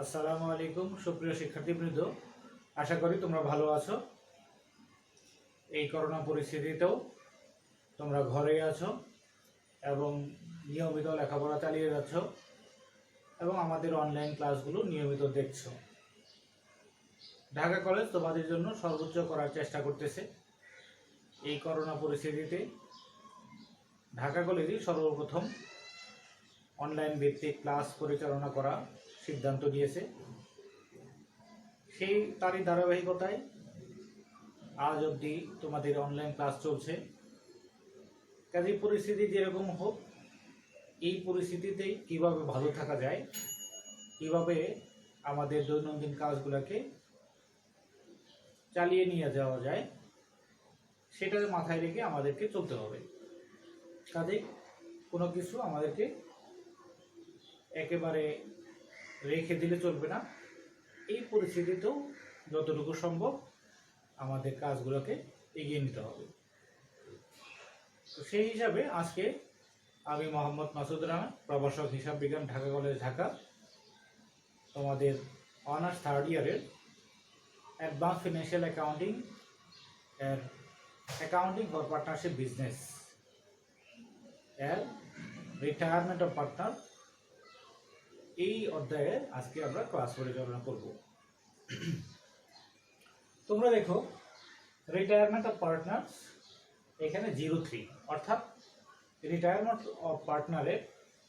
আসসালামু আলাইকুম সুপ্রিয় শিক্ষার্থীবৃন্দ, আশা করি তোমরা ভালো আছো। এই করোনা পরিস্থিতিতেও তোমরা ঘরেই আছো এবং নিয়মিত লেখাপড়া চালিয়ে যাচ্ছ এবং আমাদের অনলাইন ক্লাসগুলো নিয়মিত দেখছো। ঢাকা কলেজ তোমাদের জন্য সর্বোচ্চ করার চেষ্টা করতেছে। এই করোনা পরিস্থিতিতে ঢাকা কলেজই সর্বপ্রথম অনলাইন ভিত্তিক ক্লাস পরিচালনা করা সিদ্ধান্ত নিয়েছে। তারই ধারাবাহিকতায় আজ অবধি তোমাদের অনলাইন ক্লাস চলছে। কাজেই পরিস্থিতি যেরকম হোক, এই পরিস্থিতিতে কিভাবে ভালো থাকা যায়, কিভাবে আমাদের দৈনন্দিন কাজগুলোকে চালিয়ে নিয়ে যাওয়া যায়, সেটা মাথায় রেখে আমাদেরকে চলতে হবে। কাজেই কোনো কিছু আমাদেরকে একেবারে রেখে দিলে চলবে না। এই পরিস্থিতিতেও যতটুকু সম্ভব আমাদের কাজগুলোকে এগিয়ে নিতে হবে। তো সেই হিসাবে আজকে আমি মোহাম্মদ মাসুদ রানা, প্রভাষক হিসাব বিজ্ঞান, ঢাকা কলেজ, ঢাকা, তোমাদের অনার্স থার্ড ইয়ারের অ্যাডভান্স ফিনান্সিয়াল অ্যাকাউন্টিং এর অ্যাকাউন্টিং ফর পার্টনারশিপ বিজনেস এর রিটায়ারমেন্ট অফ পার্টনার, এই অধ্যায়ে আজকে আমরা ক্লাস পরিচালনা করব। তোমরা দেখো, রিটায়ারমেন্ট অফ পার্টনার্স এখানে 03, অর্থাৎ রিটায়ারমেন্ট অফ পার্টনারের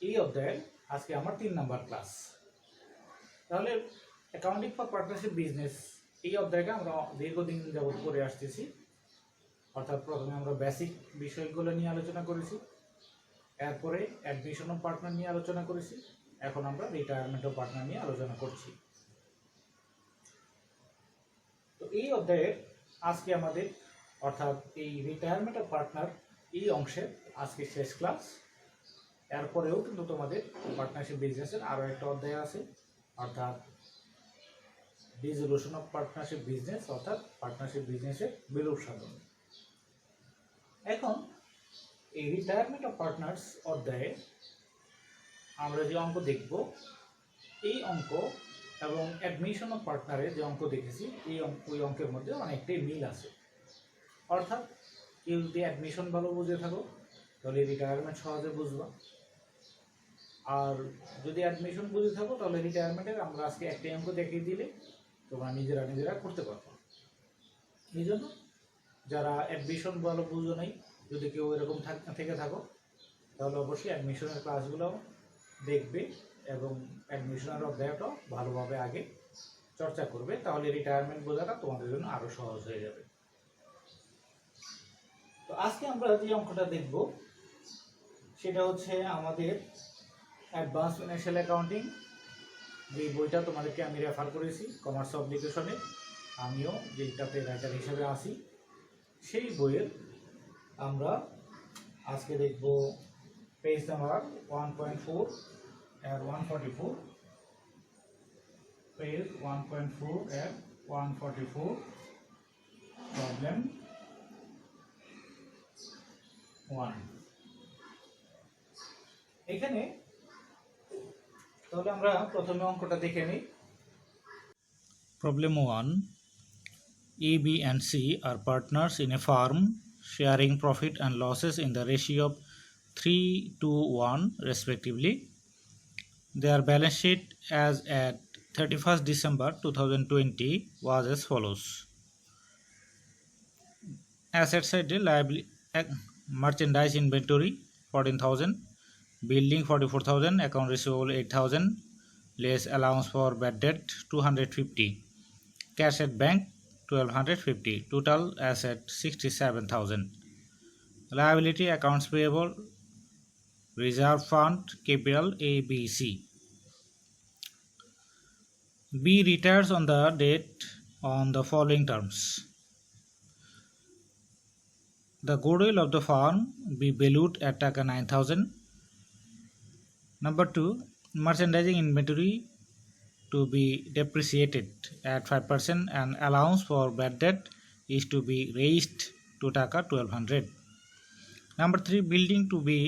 এই অধ্যায়ের আজকে আমার 3 নাম্বার ক্লাস। তাহলে অ্যাকাউন্টিং ফর পার্টনারশিপ বিজনেস এই অধ্যায়টা আমরা দীর্ঘদিন যাবত করে আসতেছি। অর্থাৎ প্রথমে আমরা বেসিক বিষয়গুলো নিয়ে আলোচনা করেছি, এরপরে অ্যাডমিশন অফ পার্টনার নিয়ে আলোচনা করেছি, এখন আমরা রিটায়ারমেন্ট অফ পার্টনার নিয়ে আলোচনা করছি। তো এই অধ্যায়ের আজকে আমাদের, অর্থাৎ এই রিটায়ারমেন্ট অফ পার্টনার এই অংশের আজকে শেষ ক্লাস। এরপরেও কিন্তু তোমাদের পার্টনারশিপ বিজনেসের আরও একটা অধ্যায় আছে, অর্থাৎ ডিসলিউশন অফ পার্টনারশিপ বিজনেস, অর্থাৎ পার্টনারশিপ বিজনেসের বিলোপ সাধন। এখন এই রিটায়ারমেন্ট অফ পার্টনার্স অধ্যায়ে আমরা যে অঙ্ক দেখব, এই অঙ্ক এবং অ্যাডমিশন অফ পার্টনারের যে অঙ্ক দেখেছি, ওই অঙ্কের মধ্যে অনেকটাই মিল আছে। অর্থাৎ কেউ যদি অ্যাডমিশন ভালো বুঝে থাকো তাহলে রিটায়ারমেন্ট সহজে বুঝবা, আর যদি অ্যাডমিশন বুঝে থাকো তাহলে রিটায়ারমেন্টের আমরা আজকে একটাই অঙ্ক দেখিয়ে দিলে তোমরা নিজেরা করতে পারবো। এই জন্য যারা অ্যাডমিশন ভালো বুঝো নাই, যদি কেউ এরকম থেকে থাকো, তাহলে অবশ্যই অ্যাডমিশনের ক্লাসগুলো দেখবে এবং অ্যাডমিশনের অধ্যায়টাও ভালোভাবে আগে চর্চা করবে, তাহলে রিটায়ারমেন্ট বোঝাটা তোমাদের জন্য আরও সহজ হয়ে যাবে। তো আজকে আমরা যে অঙ্কটা দেখব সেটা হচ্ছে আমাদের অ্যাডভান্স ফিনান্সিয়াল অ্যাকাউন্টিং, যে বইটা তোমাদেরকে আমি রেফার করেছি কমার্স অ্যাপ্লিকেশনে, আমিও যেটাতে রাইটার হিসেবে আসি, সেই বইয়ের আমরা আজকে দেখব পেজ নাম্বার 1.4 এর 144, পেজ 1.4 এর 144, প্রবলেম 1। এখানে তাহলে আমরা প্রথমে অঙ্কটা দেখে নিই। Problem 1. E, B and C are partners in a firm sharing profit and losses in the ratio of 3:1 respectively. Their balance sheet as at 31st December 2020 was as follows. Asset side merchandise inventory 14,000, building 44,000, account receivable 8,000, less allowance for bad debt 250, cash at bank 1,250, total asset 67,000. Liability accounts payable, reserve fund, capital A, B, C. B retires on the date on the following terms. The goodwill of the firm be valued at taka 9,000. Number 2, merchandising inventory to be depreciated at 5% and allowance for bad debt is to be raised to taka 1,200. Number 3, building to be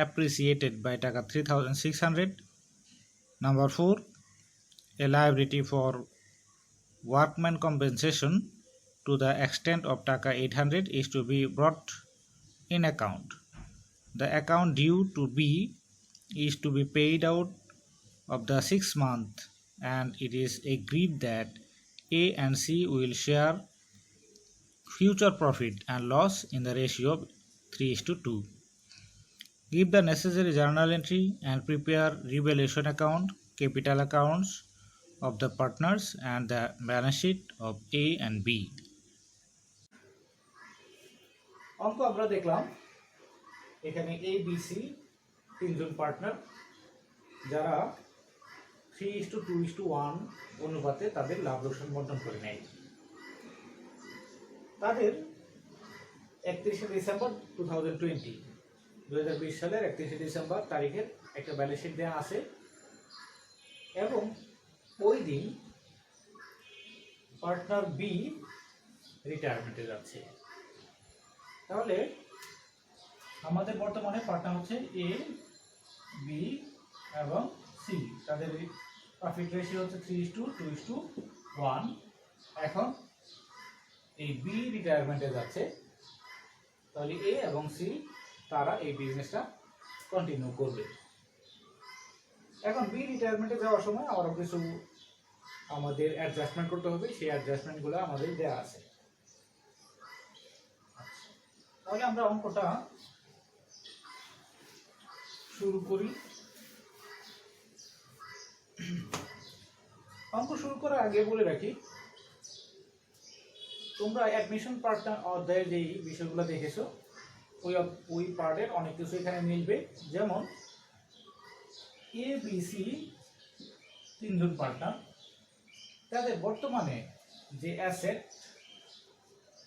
appreciated by taka 3,600. Number 4, a liability for workman compensation to the extent of taka 800 is to be brought in account. The account due to B is to be paid out of the 6 month, and it is agreed that A and C will share future profit and loss in the ratio of 3:2. Give the necessary journal entry and prepare revaluation account, capital accounts of the partners and the balance sheet of A and B. অঙ্ক আমরা দেখলাম এখানে A B C তিনজন partner যারা 3:2:1 অনুপাতে তাদের লাভ লোকসান বন্টন করে নেয়। তাদের 31শে ডিসেম্বর 2020 সালের 31শে ডিসেম্বর তারিখের একটা ব্যালেন্স শিট দেওয়া আছে এবং ওই দিন পার্টনার বি রিটায়ারমেন্টে যাচ্ছে। তাহলে আমাদের বর্তমানে পার্টনার হচ্ছে এ বি এবং সি, তাদের প্রফিট রেশিও হচ্ছে 3:2:1। এখন এই বি রিটায়ারমেন্টে যাচ্ছে, তাহলে এ এবং সি তারা এই বিজনেসটা কন্টিনিউ করবে। এখন বি রিটায়ারমেন্টে যাওয়ার সময় আরও কিছু আমাদের অ্যাডজাস্টমেন্ট করতে হবে, সেই অ্যাডজাস্টমেন্টগুলো আমাদের দেওয়া আছে। তাহলে আমরা অঙ্কটা শুরু করি। অঙ্ক শুরু করার আগে বলে রাখি, তোমরা অ্যাডমিশন পার্টনার অধ্যায়ের যেই বিষয়গুলো দেখেছো ওই পার্টের অনেক কিছু এখানে মিলবে। যেমন এ বি সি তিনজন পার্টনার, তাদের বর্তমানে যে অ্যাসেট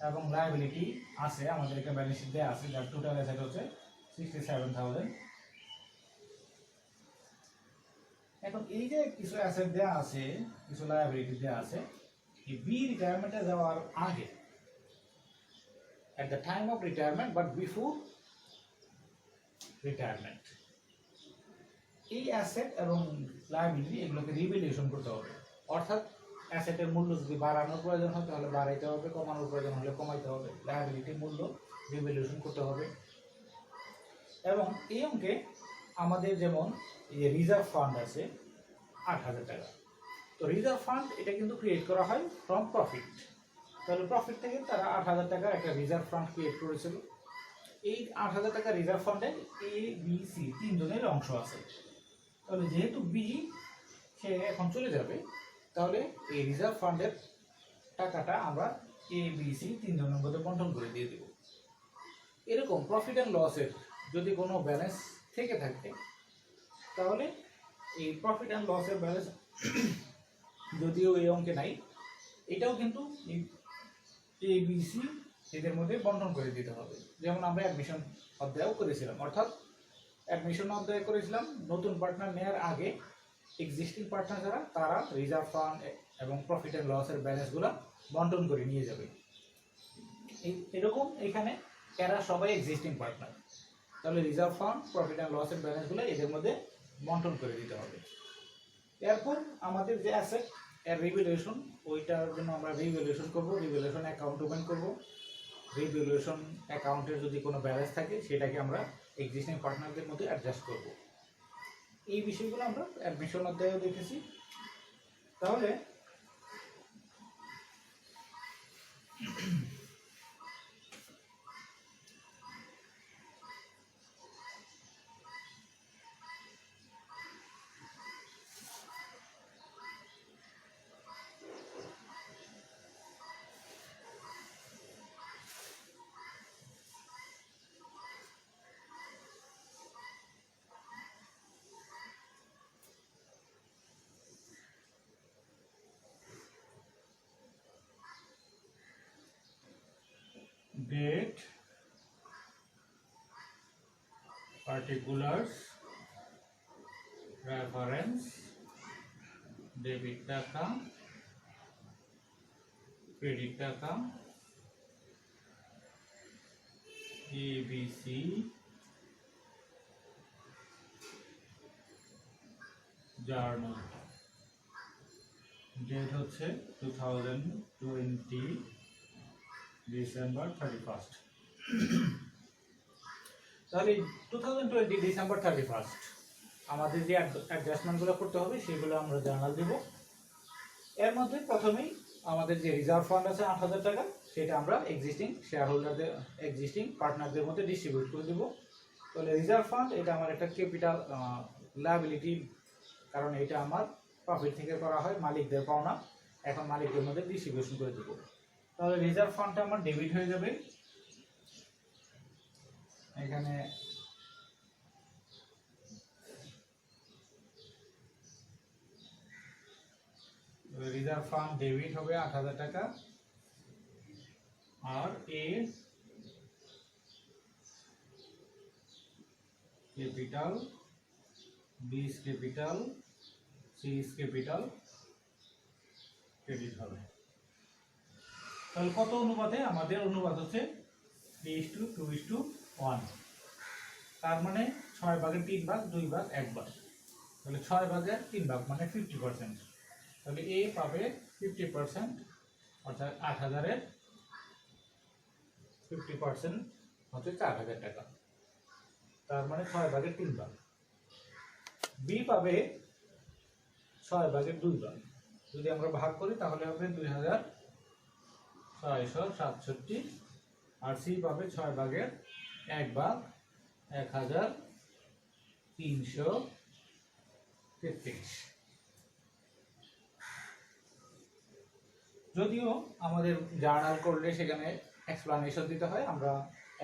এবং লায়াবিলিটি আছে আমাদের এখানে ব্যালেন্স শিট দেওয়া আছে, যার টোটাল অ্যাসেট হচ্ছে 67,000। এখন এই যে কিছু অ্যাসেট দেওয়া আছে, কিছু লায়াবিলিটি দেওয়া আছে, এই বি রিটায়ারমেন্টে যাওয়ার আগে, at the time of retirement but before retirement, এই অ্যাসেট এবং লায়াবিলিটি এগুলোকে রিভ্যালুয়েশন করতে হবে। অর্থাৎ অ্যাসেটের মূল্য যদি বাড়ানোর প্রয়োজন হয় তাহলে বাড়াইতে হবে, কমানোর প্রয়োজন হলে কমাইতে হবে, লায়াবিলিটির মূল্য রিভ্যালুয়েশন করতে হবে। এবং এই অঙ্কে আমাদের যেমন এই যে রিজার্ভ ফান্ড আছে 8,000 টাকা, তো রিজার্ভ ফান্ড এটা কিন্তু ক্রিয়েট করা হয় ফ্রম প্রফিট। তাহলে প্রফিট থেকে তারা 8,000 টাকার একটা রিজার্ভ ফান্ড ক্রিয়েট করেছিল। এই 8,000 টাকা রিজার্ভ ফান্ডে এ বি সি তিনজনের অংশ আছে। তাহলে যেহেতু বি সে এখন চলে যাবে, তাহলে এই রিজার্ভ ফান্ডের টাকাটা আমরা এ বি সি তিনজনের মধ্যে বন্টন করে দিয়ে দেব। এরকম প্রফিট অ্যান্ড লসের যদি কোনো ব্যালেন্স থেকে থাকে, তাহলে এই প্রফিট অ্যান্ড লসের ব্যালেন্স যদিও এই অঙ্কে নাই, এটাও কিন্তু এ বি সি এদের মধ্যে বন্টন করে দিতে হবে। যেমন আমরা অ্যাডমিশন অধ্যায়ও করেছিলাম, অর্থাৎ অ্যাডমিশন অধ্যায় করেছিলাম নতুন পার্টনার নেওয়ার আগে এক্সিস্টিং পার্টনার যারা তারা রিজার্ভ ফান্ড এবং প্রফিট অ্যান্ড লসের ব্যালেন্সগুলো বন্টন করে নিয়ে যাবে। এরকম এখানে এরা সবাই এক্সিস্টিং পার্টনার, তাহলে রিজার্ভ ফান্ড প্রফিট অ্যান্ড লসের ব্যালেন্সগুলো এদের মধ্যে বন্টন করে দিতে হবে। এরপর আমাদের যে অ্যাসেট এর রিভ্যালুয়েশন, ওইটার জন্য আমরা রিভ্যালুয়েশন করব, রিভ্যালুয়েশন অ্যাকাউন্ট ওপেন করব। রিভ্যালুয়েশন অ্যাকাউন্টের যদি কোনো ব্যালেন্স থাকে সেটাকে আমরা এক্সিস্টিং পার্টনারদের মধ্যে অ্যাডজাস্ট করব। এই বিষয়গুলো আমরা অ্যাডমিশন অধ্যায়েও দেখেছি। তাহলে date, particulars, reference, debit টাকা, ক্রেডিট টাকা, ABC, জার্নাল। ডেট হচ্ছে 2020 ডিসেম্বর 31st। তাহলে 2020 ডিসেম্বর 31st আমাদের যে অ্যাডজাস্টমেন্টগুলো করতে হবে সেগুলো আমরা জার্নাল দেব। এর মধ্যে প্রথমেই আমাদের যে রিজার্ভ ফান্ড আছে 8,000 টাকা, সেটা আমরা এক্সিস্টিং শেয়ার হোল্ডারদের, এক্সিস্টিং পার্টনারদের মধ্যে ডিস্ট্রিবিউট করে দেব। তাহলে রিজার্ভ ফান্ড এটা আমার একটা ক্যাপিটাল লায়াবিলিটি, কারণ এটা আমার প্রফিট থেকে করা হয়, মালিকদের পাওনা, এখন মালিকদের মধ্যে ডিস্ট্রিবিউশন করে দেব। তাহলে রিজার্ভ ফান্ডটা আমার ডেবিট হয়ে যাবে। এখানে রিজার্ভ ফান্ড ডেবিট হবে 8,000 টাকা, আর A capital, B capital, C capital credit হবে। তাহলে কত অনুপাতে? আমাদের অনুপাত হচ্ছে 3:2:1, তার মানে 6 ভাগের 3 ভাগ, 2 ভাগ, 1 ভাগ। তাহলে 6 ভাগের 3 ভাগ মানে 50%। তাহলে এ পাবে 50%, অর্থাৎ 8,000-এর 50% হচ্ছে 4,000 টাকা, তার মানে 6 ভাগের 3 ভাগ। বি পাবে 6 ভাগের 2 ভাগ, যদি আমরা ভাগ করি তাহলে হবে 2,667, আর সি পাবে 6 ভাগের 1 ভাগ, 1,333। যদিও আমাদের জার্নাল করলে সেখানে এক্সপ্লানেশন দিতে হয়, আমরা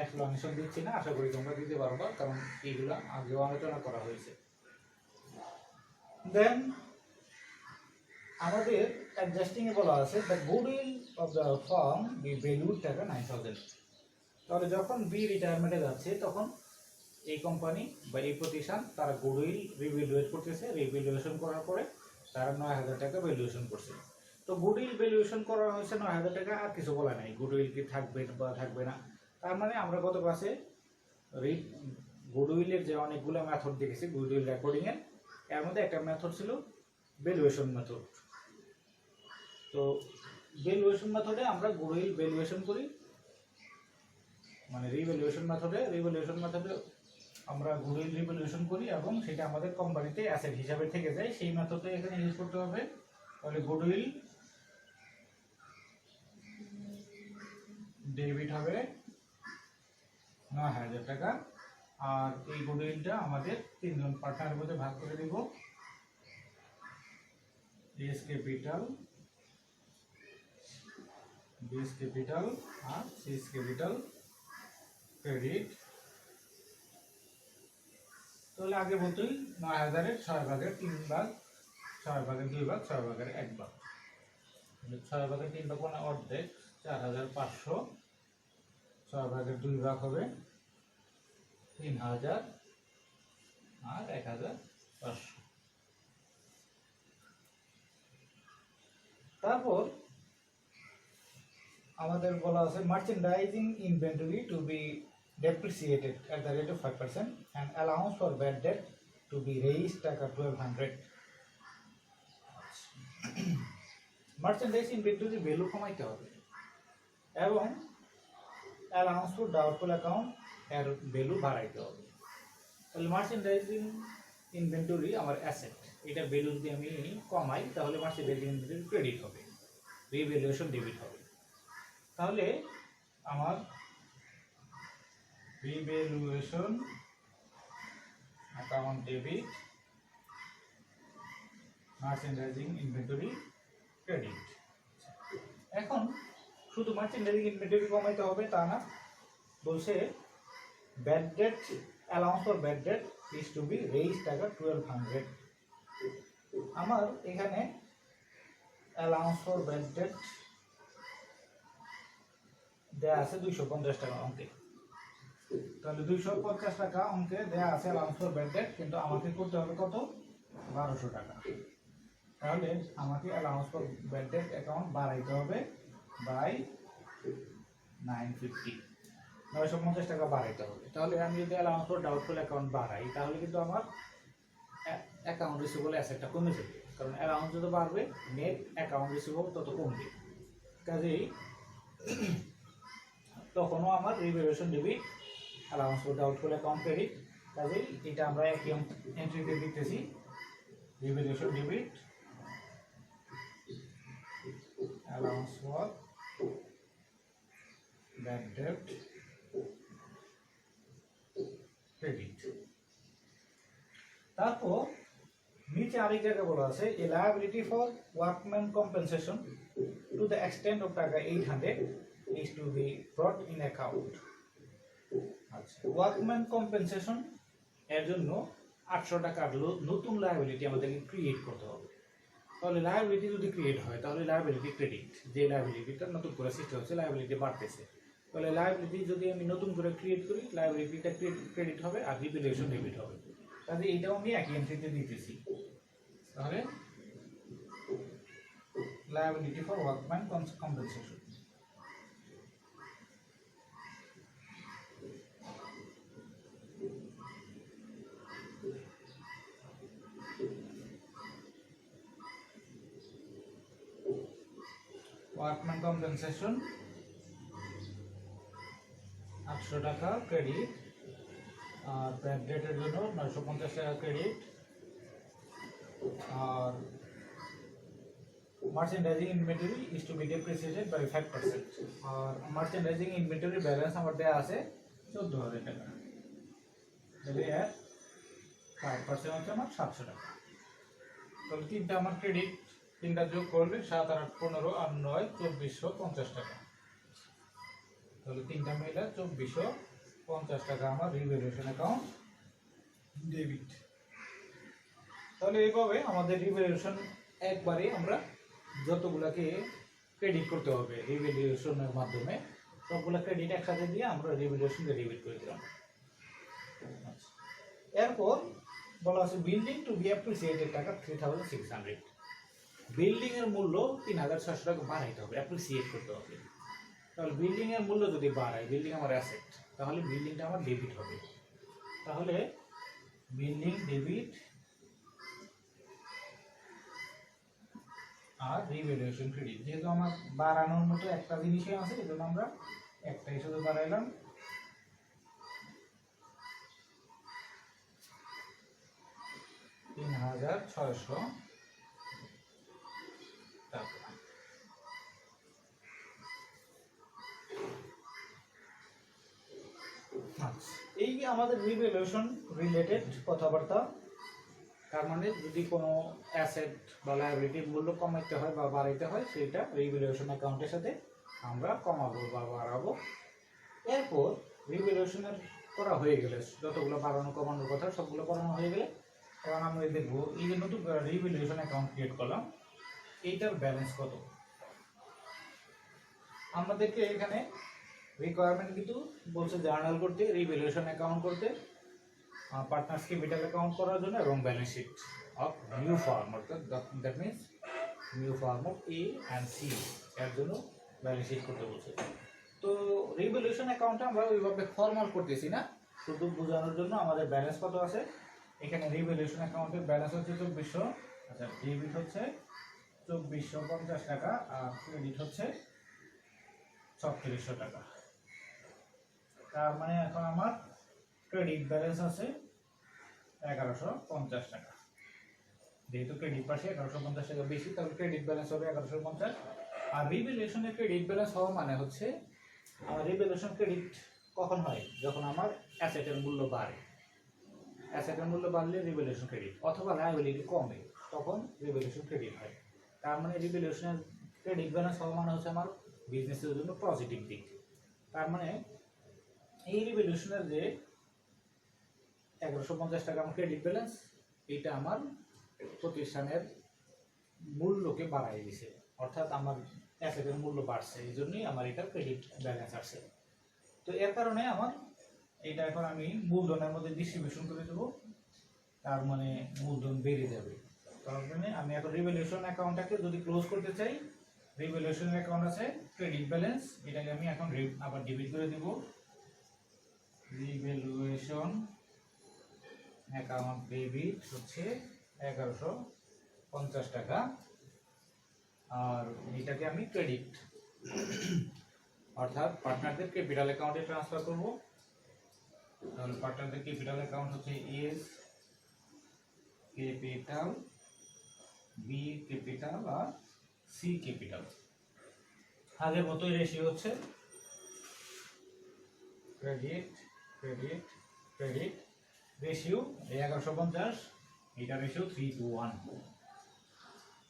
এক্সপ্লানেশন দিচ্ছি না, আশা করি তোমরা দিতে পারবা, কারণ এইগুলা আগেও আলোচনা করা হয়েছে। দেন আমাদের অ্যাডজাস্টিং এ বলা আছে the goodwill of the farm be valued টাকা 9,000। তাহলে যখন বি রিটায়ারমেন্টে যাচ্ছে তখন এই কোম্পানি বা এই প্রতিষ্ঠান তারা গুডউইল রিভ্যালুয়েট করতেছে, রিভ্যালুয়েশন করার পরে তারা 9,000 টাকা ভ্যালুয়েশন করছে। তো গুডউইল ভ্যালুয়েশন করা হয়েছে 9,000 টাকা, আর কিছু বলা নাই গুডউইল কি থাকবে বা থাকবে না। তার মানে আমরা গত ক্লাসে গুডউইলের যে অনেকগুলো মেথড দেখেছি গুডউইল রেকর্ডিং এর মধ্যে একটা মেথড ছিল ভ্যালুয়েশন মেথড। তো ভ্যালুয়েশন মেথডে আমরা গুডউইল ভ্যালুয়েশন করি, মানে রিভ্যালুয়েশন মেথডে আমরা গুডউইল রিভ্যালুয়েশন করি এবং সেটা আমাদের কোম্পানিতে অ্যাসেট হিসাবে থেকে যায়, সেই মেথডটা এখানে ইউজ করতে হবে। তাহলে গুডউইল ডেবিট হবে 9,000 টাকা, আর এই গুডউইলটা আমাদের 3 জন পার্টনারের মধ্যে ভাগ করে দেব। এস ক্যাপিটাল, বি ক্যাপিটাল আর সি ক্যাপিটাল ক্রেডিট। তাহলে আগে বলতোই 9,000-এর 6 ভাগের 3 ভাগ, 6 ভাগের 2 ভাগ, 6 ভাগের 1 ভাগ। 6 ভাগের 3 ভাগ মানে অর্ধেক, 4,500। 6 ভাগের 2 ভাগ হবে 3,000 আর 1,500। তারপর আমাদের বলা আছে merchandising inventory to be depreciated at the rate of 5% and allowance for bad debt to be raised টাকা 1,200। মার্চেন্ডাইজ ইনভেন্টরি ভ্যালু কমাইতে হবে এবং অ্যালাউন্স ফর ডাউটফুল অ্যাকাউন্ট এর ভ্যালু বাড়াইতে হবে। তাহলে মার্চেন্ডাইজিং ইনভেন্টরি আমার অ্যাসেট, এটার ভ্যালু যদি আমি কমাই তাহলে মার্চেন্ডাইজিং ইনভেন্টরি ক্রেডিট হবে, রিভ্যালুয়েশন ডেবিট হবে। তাহলে আমার revaluation account debit, merchandising inventory credit. এখন শুধু মার্চেন্ডাইজিং ইনভেন্টরি কমাইতে হবে তা না, বলছে bad debt, allowance for bad debt is to be raise টাকা 1,200। আমার এখানে অ্যালাউন্স ফর ব্যাড ডেট দেয়া আছে 250 টাকা অঙ্কে। তাহলে 250 টাকা অঙ্কে দেয়া আছে অ্যালাউন্স ফর ব্যাড ডেট, কিন্তু আমাকে করতে হবে কত? 1,200 টাকা। তাহলে আমাকে allowance for bad date account বাড়াইতে হবে বাই 950, 950 টাকা বাড়াইতে হবে। তাহলে আমি যদি অ্যালাউন্স ফর ডাউটফুল অ্যাকাউন্ট বাড়াই তাহলে কিন্তু আমার অ্যাকাউন্ট রিসিভেবল অ্যাসেটটা কমে যাবে, কারণ অ্যালাউন্স যত বাড়বে নেট অ্যাকাউন্ট রিসিভেবল তত কমবে। কাজেই তখনও আমার revaluation debit, allowance for doubtful account credit. কাজেই এটা আমরা একই এন্ট্রিতে দিতেছি, revaluation debit, allowance for bad debt credit. তারপর নিচে আরেক জায়গায় বলা আছে a liability for workman compensation to the extent of টাকা 800 is to be brought in account। আচ্ছা, ওয়ার্কম্যান কম্পেনসেশন এর জন্য 800 টাকার নতুন লায়াবিলিটি আমাদেরকে ক্রিয়েট করতে হবে। তাহলে লায়াবিলিটি যদি ক্রিয়েট হয় তাহলে লায়াবিলিটি ক্রেডিট, যে লায়াবিলিটিটা নতুন করে সৃষ্টি হচ্ছে লায়াবিলিটি বাড়তেছে, তাহলে লায়াবিলিটি যদি আমি নতুন করে ক্রিয়েট করি লায়াবিলিটিটা ক্রেডিট হবে আর রিভ্যালুয়েশন ডেবিট হবে। তাহলে এটাও আমি একই এন্ট্রিতে দিতেছি। তাহলে liability for workman compensation, workman compensation 800 টাকা ক্রেডিট, আর ব্যাড ডেটের জন্য 950 টাকা ক্রেডিট, আর merchandising inventory is to be depreciated by 5%। আর মার্চেন্ডাইজিং ইনভেন্টরি ব্যালেন্স আমার দেওয়া আছে 14,000 টাকা, তাহলে এর 5% হচ্ছে আমার 700 টাকা। তাহলে তিনটা আমার ক্রেডিট, তিনটা যোগ করলে 7 আর 8 15 আর 9 2450 টাকা। তাহলে তিনটা মিলে 2450 টাকা আমার রিভ্যালুয়েশন অ্যাকাউন্ট ডেবিট। তাহলে এইভাবে আমাদের রিভ্যালুয়েশন একবারে আমরা যতগুলাকে ক্রেডিট করতে হবে রিভ্যালুয়েশনের মাধ্যমে সবগুলা ক্রেডিট একসাথে দিয়ে আমরা রিভ্যালুয়েশনকে ডেবিট করে দিলাম। এরপর বলা আছে বিল্ডিং টু বি অ্যাপ্রিসিয়েটেড টাকা 3600। বিল্ডিং এর মূল্য 3600 টাকা বাড়াইতে হবে, অ্যাপ্রিসিয়েট করতে হবে। তাহলে বিল্ডিং এর মূল্য যদি বাড়ায়, বিল্ডিং আমার অ্যাসেট, তাহলে বিল্ডিংটা আমার ডেবিট হবে। তাহলে বিল্ডিং ডেবিট আর রিভ্যালুয়েশন ক্রেডিট, যেহেতু আমার বাড়ানোর মতো একটা জিনিসই আছে এজন্য আমরা একটাই শুধু বাড়াইলাম। $3,600 টাকা। এই যে আমাদের রিভ্যালুয়েশন রিলেটেড কথাবার্তা। তার মানে যদি কোনো অ্যাসেট বা লায়াবিলিটির মূল্য কমাইতে হয় বা বাড়াইতে হয় সেটা রিভ্যালুয়েশন অ্যাকাউন্টের সাথে আমরা কমাবো বা বাড়াবো। এরপর রিভ্যালুয়েশনের করা হয়ে গেলে যতগুলো বাড়ানো কমানোর কথা সবগুলো করানো হয়ে গেলে এখন আমরা দেখবো এই যে নতুন রিভ্যালুয়েশন অ্যাকাউন্ট ক্রিয়েট করলাম এইটার ব্যালেন্স কত। আমাদেরকে এখানে রিকোয়ারমেন্ট কিন্তু বলছে জার্নাল করতে, রিভ্যালুয়েশন অ্যাকাউন্ট করতে, পার্টনার্স ক্যাপিটাল অ্যাকাউন্ট করার জন্য এবং balance sheet of new firm, অর্থাৎ that means new firm of A and C এর জন্য ব্যালেন্স শিট করতে বলছে। তো রিভ্যালুয়েশন অ্যাকাউন্টে আমরা ওইভাবে ফর্মাল করতেছি না, শুধু বোঝানোর জন্য আমাদের ব্যালেন্স কত আছে। এখানে রিভ্যালুয়েশন অ্যাকাউন্টের ব্যালেন্স হচ্ছে 2400, আচ্ছা ডেবিট হচ্ছে 2450 টাকা আর ক্রেডিট হচ্ছে 3600 টাকা। তার মানে এখন আমার ক্রেডিট ব্যালেন্স আছে 1150 টাকা। যেহেতু ক্রেডিট পাশে 1150 টাকা বেশি, তাহলে ক্রেডিট ব্যালেন্স হবে 1150। আর রিভ্যালুয়েশনের ক্রেডিট ব্যালেন্স হওয়া মানে হচ্ছে আমার রিভ্যালুয়েশন ক্রেডিট কখন হয়, যখন আমার অ্যাসেটের মূল্য বাড়ে। অ্যাসেটের মূল্য বাড়লে রিভ্যালুয়েশন ক্রেডিট, অথবা লায়াবিলিটি কমে তখন রিভ্যালুয়েশন ক্রেডিট হয়। তার মানে রিভ্যালুয়েশনের ক্রেডিট ব্যালেন্স হওয়া মানে হচ্ছে আমার বিজনেসের জন্য পজিটিভ দিক। তার মানে এই রিভ্যালুয়েশনের যে 1150 টাকা আমার ক্রেডিট ব্যালেন্স, এটা আমার প্রতিষ্ঠানের মূল্যকে বাড়াই দিছে, অর্থাৎ আমার অ্যাসেটের মূল্য বাড়ছে, এই জন্যই আমার এটা ক্রেডিট ব্যালেন্স আসছে। তো এর কারণে আমার এটা এখন আমি মূলধনের মধ্যে ডিস্ট্রিবিউশন করে দেবো, তার মানে মূলধন বেড়ে যাবে। তার জন্য আমি এখন রিভ্যালুয়েশন অ্যাকাউন্টটাকে যদি ক্লোজ করতে চাই, রিভ্যালুয়েশন অ্যাকাউন্ট আছে ক্রেডিট ব্যালেন্স, এটাকে আমি এখন আবার ডেবিট করে দেব। রিভ্যালুয়েশন অ্যাকাউন্ট ডেবিট হচ্ছে 1150 50 টাকা, আর এটাকে আমি ক্রেডিট অর্থাৎ পার্টনারদের ক্যাপিটাল অ্যাকাউন্টে ট্রান্সফার করব। তাহলে পার্টনারদের ক্যাপিটাল অ্যাকাউন্ট হচ্ছে এস ক্যাপিটাল, বি ক্যাপিটাল আর সি ক্যাপিটাল। আগের মতোই রেশিও হচ্ছে ক্রেডিট ক্রেডিট ক্রেডিট। রেশিও 1150, এটা রেশিও 3:1।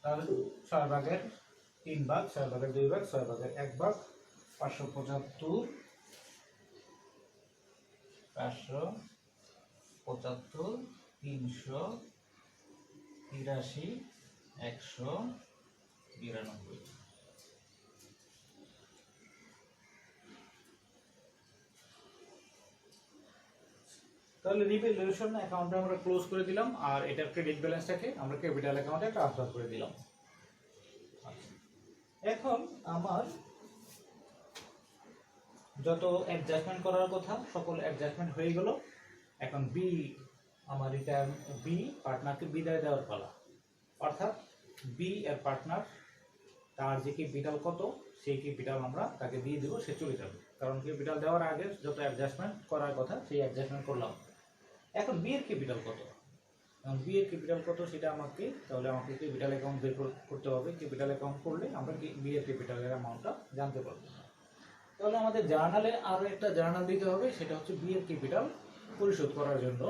তাহলে 6 ভাগের 3 ভাগ, 6 ভাগের 2 ভাগ, 6 ভাগের 1 ভাগ, 575 575 383 192। তাহলে রিভ্যালুয়েশন অ্যাকাউন্টটা আমরা ক্লোজ করে দিলাম, আর এটার ক্রেডিট ব্যালেন্সটাকে আমরা ক্যাপিটাল অ্যাকাউন্টে ট্রান্সফার করে দিলাম। এখন আমার যত অ্যাডজাস্টমেন্ট করার কথা সকল অ্যাডজাস্টমেন্ট হয়ে গেল। এখন বি, আমার এটা বি পার্টনারকে বিদায় দেওয়ার পালা। অর্থাৎ বি এর পার্টনার তার যে ক্যাপিটাল কত সেই ক্যাপিটাল আমরা তাকে দিয়ে দেবো, সে চলে যাবে। কারণ ক্যাপিটাল দেওয়ার আগে যত অ্যাডজাস্টমেন্ট করার কথা সেই অ্যাডজাস্টমেন্ট করলাম। এখন বি এর ক্যাপিটাল কত, বি এর ক্যাপিটাল কত সেটা আমাকে ক্যাপিটাল অ্যাকাউন্ট বের করতে হবে। ক্যাপিটাল অ্যাকাউন্ট করলে আমরা বি এর ক্যাপিটালের অ্যামাউন্টটা জানতে পারবো। তাহলে আমাদের জার্নালে আরও একটা জার্নাল দিতে হবে, সেটা হচ্ছে বি এর ক্যাপিটাল পরিশোধ করার জন্য।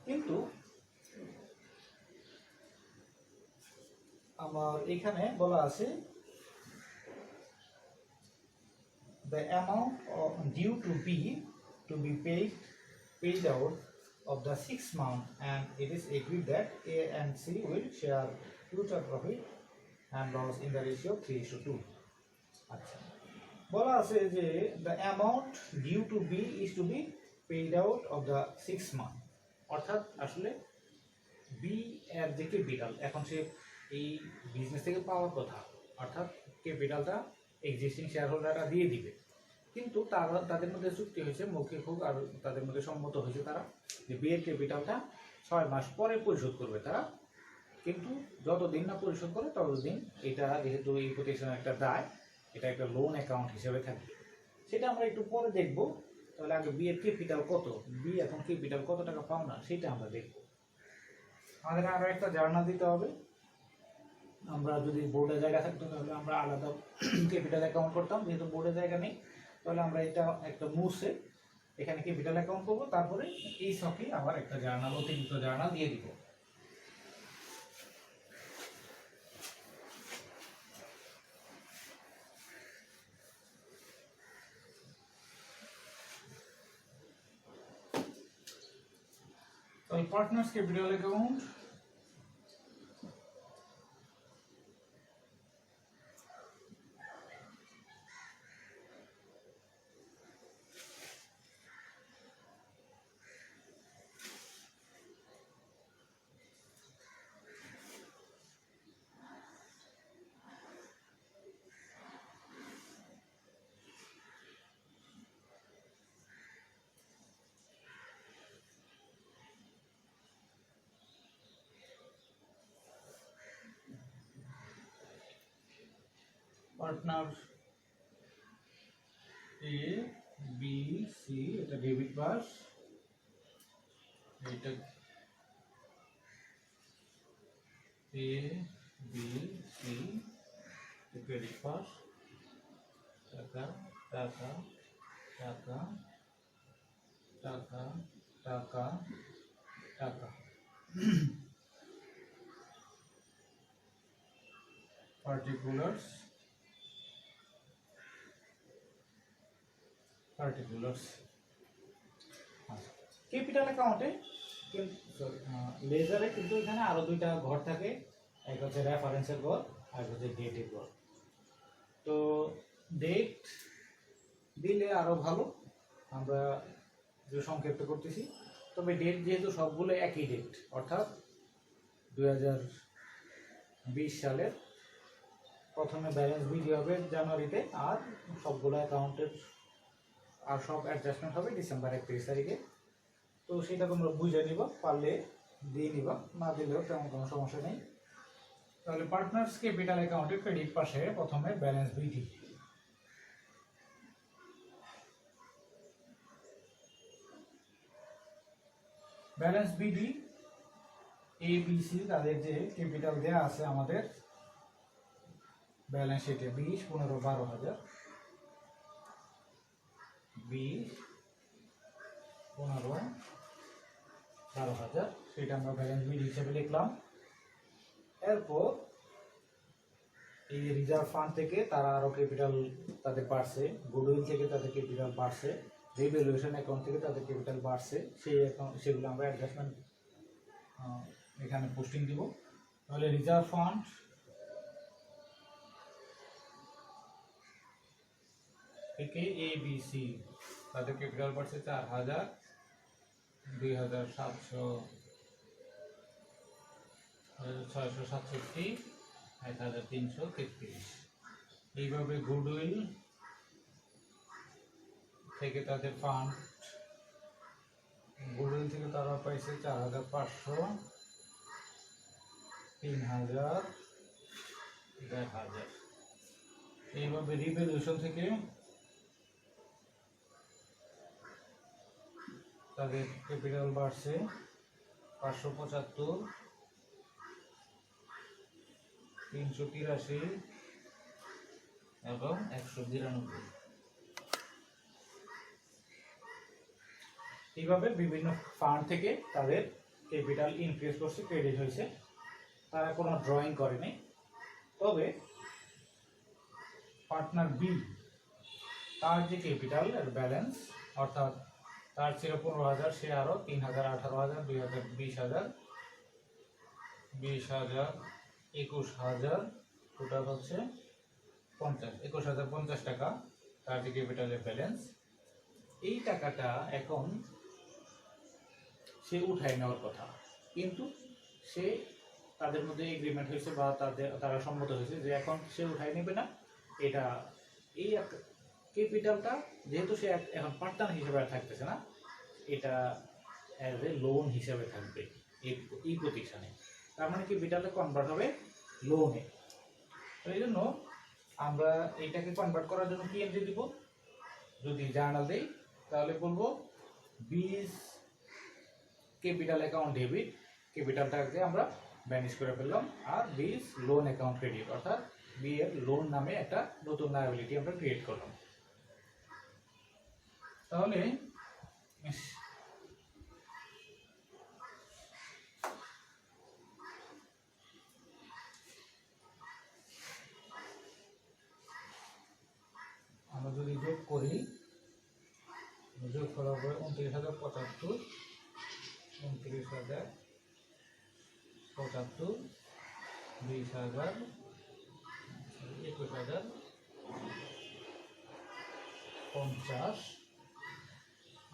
কিন্তু আমার এখানে বলা আছে the amount due to be paid out of the 6 month, and it is agreed that A and C will share future profit and loss in the ratio 3:2। আচ্ছা, বলা আছে যে the amount due to B is to be paid out of the 6 month, অর্থাৎ আসলে B এর যে capital এখন সে এই বিজনেস থেকে পাওয়ার কথা, অর্থাৎ ক্যাপিটালটা এক্সিস্টিং শেয়ার হোল্ডাররা দিয়ে দিবে। কিন্তু তাদের মধ্যে চুক্তি হয়েছে, মৌখিক হোক আর তাদের মধ্যে সম্মত হয়েছে তারা যে বি এর ক্যাপিটালটা 6 মাস পরে পরিশোধ করবে তারা। কিন্তু যতদিন না পরিশোধ করে ততদিন এটা যেহেতু এই প্রতিষ্ঠানের একটা দায়, এটা একটা লোন অ্যাকাউন্ট হিসেবে থাকবে। সেটা আমরা একটু পরে দেখব। তাহলে আগে বি এর ক্যাপিটাল কত, বি এখন ক্যাপিটাল কত টাকা পাও না সেটা আমরা দেখব। আমাদের আরও একটা জার্নাল দিতে হবে। আমরা যদি বোর্ডে জায়গা থাকতো তাহলে আমরা আলাদা ক্যাপিটাল অ্যাকাউন্ট করতাম, যেহেতু বোর্ডে জায়গা নেই তাহলে আমরা এটা একটা মুছে এখানে ক্যাপিটাল অ্যাকাউন্ট করবো। তারপরে এই ছকে আবার একটা জার্নাল, অতিরিক্ত জার্নাল দিয়ে দিব। Partners capital account, partner A B C, এটা ডেবিট পাস, এটা A B C credit pass, টাকা টাকা টাকা টাকা টাকা টাকা। particulars ক্যাপিটাল অ্যাকাউন্টে লেজারে কিন্তু এখানে আরো দুইটা ঘর থাকে, এক হচ্ছে রেফারেন্সের ঘর আর হচ্ছে ডেটের ঘর। তো ডেট দিলে আরো ভালো, আমরা যে সংক্ষিপ্ত করতেছি। তবে ডেট যেহেতু সবগুলো একই ডেট, অর্থাৎ 2020 সালের প্রথমে ব্যালেন্স বিলি হবে জানুয়ারিতে, আর সবগুলো অ্যাকাউন্টের আর সব অ্যাডজাস্টমেন্ট হবে ডিসেম্বর 31 তারিখে। তো সেটা তোমরা বুঝে নিবা, পারলে দিয়ে নিবা, না দিলেও তেমন কোনো সমস্যা নেই। তাহলে পার্টনার্স ক্যাপিটাল অ্যাকাউন্টে ক্রেডিট পাশে প্রথমে balance BD, balance BD A B C তাদের যে ক্যাপিটাল দেয়া আছে আমাদের ব্যালেন্স শিটে 20, 15, 12,000, 20, 15, 12,000 সেটা আমরা ব্যালেন্স বিডি হিসেবে লিখলাম। এরপর এই রিজার্ভ ফান্ড থেকে তারা আরো ক্যাপিটাল তাদের বাড়ছে, গুডউইল থেকে তাদের ক্যাপিটাল বাড়ছে, রিভ্যালুয়েশন অ্যাকাউন্ট থেকে তাদের ক্যাপিটাল বাড়ছে, সেই অ্যাকাউন্ট সেগুলো আমরা অ্যাডজাস্টমেন্ট এখানে পোস্টিং দিব। তাহলে রিজার্ভ ফান্ড থেকে এ বি সি তাদের ক্যাপিটাল বাড়ছে 4,000, 2,700, 667, 1,333। এইভাবে গুডউইল থেকে তাদের ফান্ড, গুডউইল থেকে তারা পাইছে 4,500, 3,000, 1,000। এইভাবে রিভ্যালুয়েশন থেকে তাদের ক্যাপিটাল বাড়ছে 575, 383 এবং 192। এইভাবে বিভিন্ন ফান্ড থেকে তাদের ক্যাপিটাল ইনক্রিজ করছে, ক্রেডিট হয়েছে, তারা কোনো ড্রয়িং করেনি। তবে পার্টনার বি তার যে ক্যাপিটাল এর ব্যালেন্স অর্থাৎ তার ছিল 15,000, সে আরো 3,000, 18,000, 2,000, 20,000, 20,000, 21,000, টোটাল হচ্ছে 21,050 টাকা তার যে ক্যাপিটালের ব্যালেন্স। এই টাকাটা এখন সে উঠায় নেওয়ার কথা, কিন্তু সে তাদের মধ্যে এগ্রিমেন্ট হয়েছে বা তারা সম্মত হয়েছে যে এখন সে উঠায় নেবে না। এটা এই ক্যাপিটালটা যেহেতু সে এখন পার্টনার হিসেবে আর থাকতেছে না, এটা অ্যাজ এ লোন হিসেবে থাকবে এই প্রতিষ্ঠানে। তার মানে ক্যাপিটালটা কনভার্ট হবে লোনে। তো এই জন্য আমরা এইটাকে কনভার্ট করার জন্য কি এন্ট্রি দিব, যদি জার্নাল দেই তাহলে বলবো 20 ক্যাপিটাল অ্যাকাউন্ট ডেবিট, ক্যাপিটালটাকে আমরা ব্যানিশ করে ফেললাম, আর 20 লোন অ্যাকাউন্ট ক্রেডিট, অর্থাৎ বি এর লোন নামে একটা নতুন লায়াবিলিটি আমরা ক্রিয়েট করলাম। তাহলে আমরা যদি যোগ করি, যোগ করার পরে 29,075, 29,075, 20,000, 21,050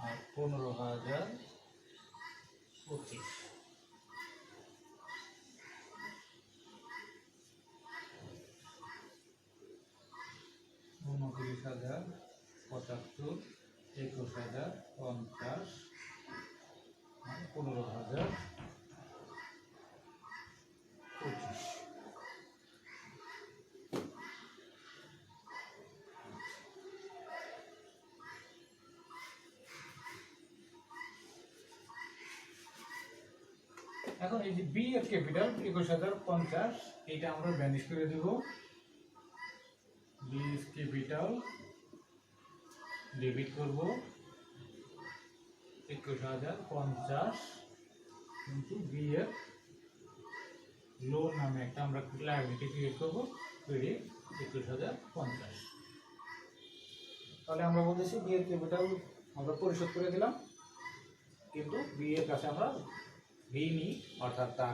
আর 15,025। 29,075, 21,050 আর 15,025। এখন এই যে বি এর ক্যাপিটাল 21,050, এটা আমরা ব্যানিশ করে দেব। বি এর ক্যাপিটাল ডেবিট করব 21,050 কিন্তু বি এর লোন নামে একটা আমরা লায়াবিলিটি ক্রিয়েট করব, ক্রেডিট 21,050। তাহলে আমরা বলতেছি বি এর ক্যাপিটাল আমরা পরিশোধ করে দিলাম, কিন্তু বি এর কাছে আমরা ঋণী, অর্থাৎ তার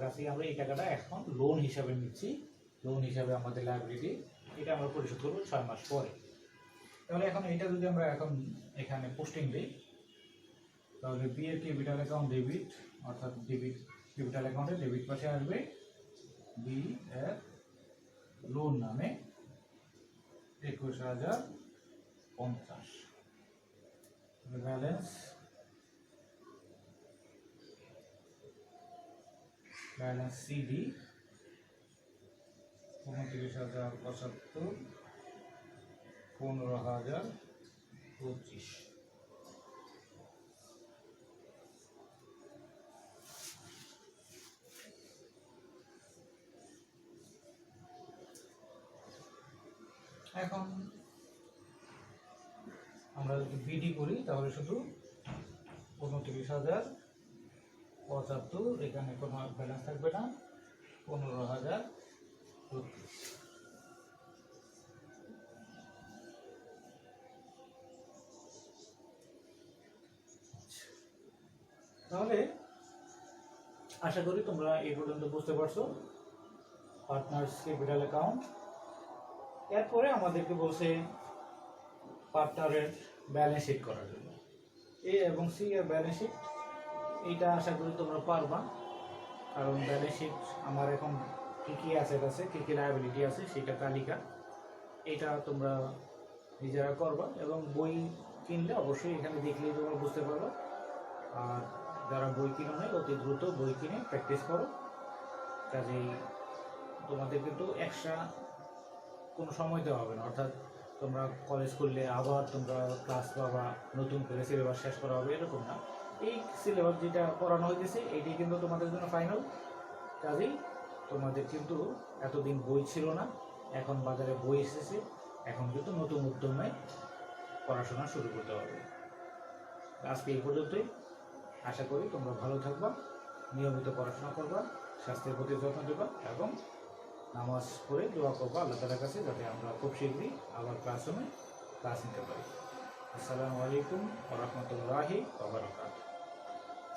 কাছে আমরা এই টাকাটা এখন লোন হিসাবে নিচ্ছি, লোন হিসাবে আমাদের লায়াবিলিটি, এটা আমরা পরিশোধ করবো 6 মাস পরে। তাহলে এখন এটা যদি আমরা এখন এখানে পোস্টিং দিই, তাহলে বি এর ক্যাপিটাল অ্যাকাউন্ট ডেবিট, অর্থাৎ ডেবিট ক্যাপিটাল অ্যাকাউন্টে ডেবিট পাশে আসবে বি এর লোন নামে 21,050। Balance CD 29,075, 15,025। এখন আমরা যদি বিডি করি তাহলে শুধু 29,075, এখানে কোনো ব্যালেন্স থাকবে না, 15,025। তাহলে আশা করি তোমরা এই পর্যন্ত বুঝতে পারছো পার্টনার্স ক্যাপিটাল অ্যাকাউন্ট। এরপরে আমাদেরকে বলছে পার্টনারের ব্যালেন্স শিট করার জন্য, এ এবং সি এর ব্যালেন্স শিট। এইটা আশা করি তোমরা পারবা, কারণ ব্যালেন্স শিট আমার এখন কী কী অ্যাসেট আছে, কী কী লায়াবিলিটি আছে সেটা তালিকা, এটা তোমরা নিজেরা করবা। এবং বই কিনলে অবশ্যই এখানে দেখলেই তোমরা বুঝতে পারবা। আর যারা বই কিনো নাই অতি দ্রুত বই কিনে প্র্যাকটিস করো। কাজেই তোমাদের কিন্তু এক্সট্রা কোনো সময় দেওয়া হবে না, অর্থাৎ তোমরা কলেজ করলে আবার তোমরা ক্লাস পাবা, নতুন করে সিলেবাস শেষ করা হবে এরকম না। এই সিলেবাস যেটা পড়ানো হয়েছে এটাই কিন্তু তোমাদের জন্য ফাইনাল। কাজেই তোমাদের কিন্তু এতদিন বই ছিল না, এখন বাজারে বই এসেছে, এখন কিন্তু নতুন উদ্যমে পড়াশোনা শুরু করতে হবে। আজকে এই পর্যন্তই। আশা করি তোমরা ভালো থাকবা, নিয়মিত পড়াশোনা করবা, স্বাস্থ্যের প্রতি যত্ন দেবা এবং নামাজ পড়ে দোয়া করবো আল্লাহ তাআলার কাছে যাতে আমরা খুব শীঘ্রই আবার ক্লাস নিতে পারি। আসসালামু আলাইকুম ওয়া রাহমাতুল্লাহি ওয়া বারাকাতুহু।